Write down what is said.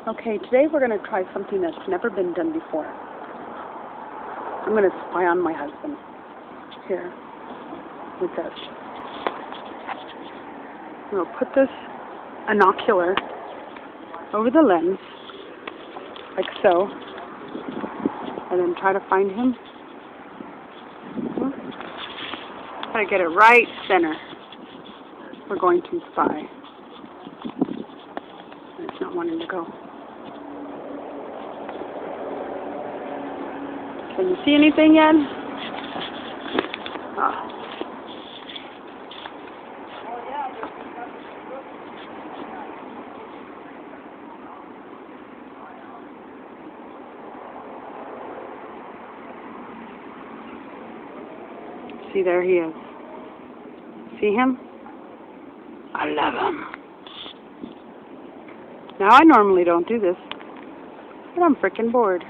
Okay, today we're going to try something that's never been done before. I'm going to spy on my husband here with this. We'll put this binocular over the lens, like so, and then try to find him. Try to get it right center. We're going to spy. It's not wanting to go. Can you see anything yet? Oh. See, there he is. See him? I love him. Now, I normally don't do this, but I'm frickin' bored.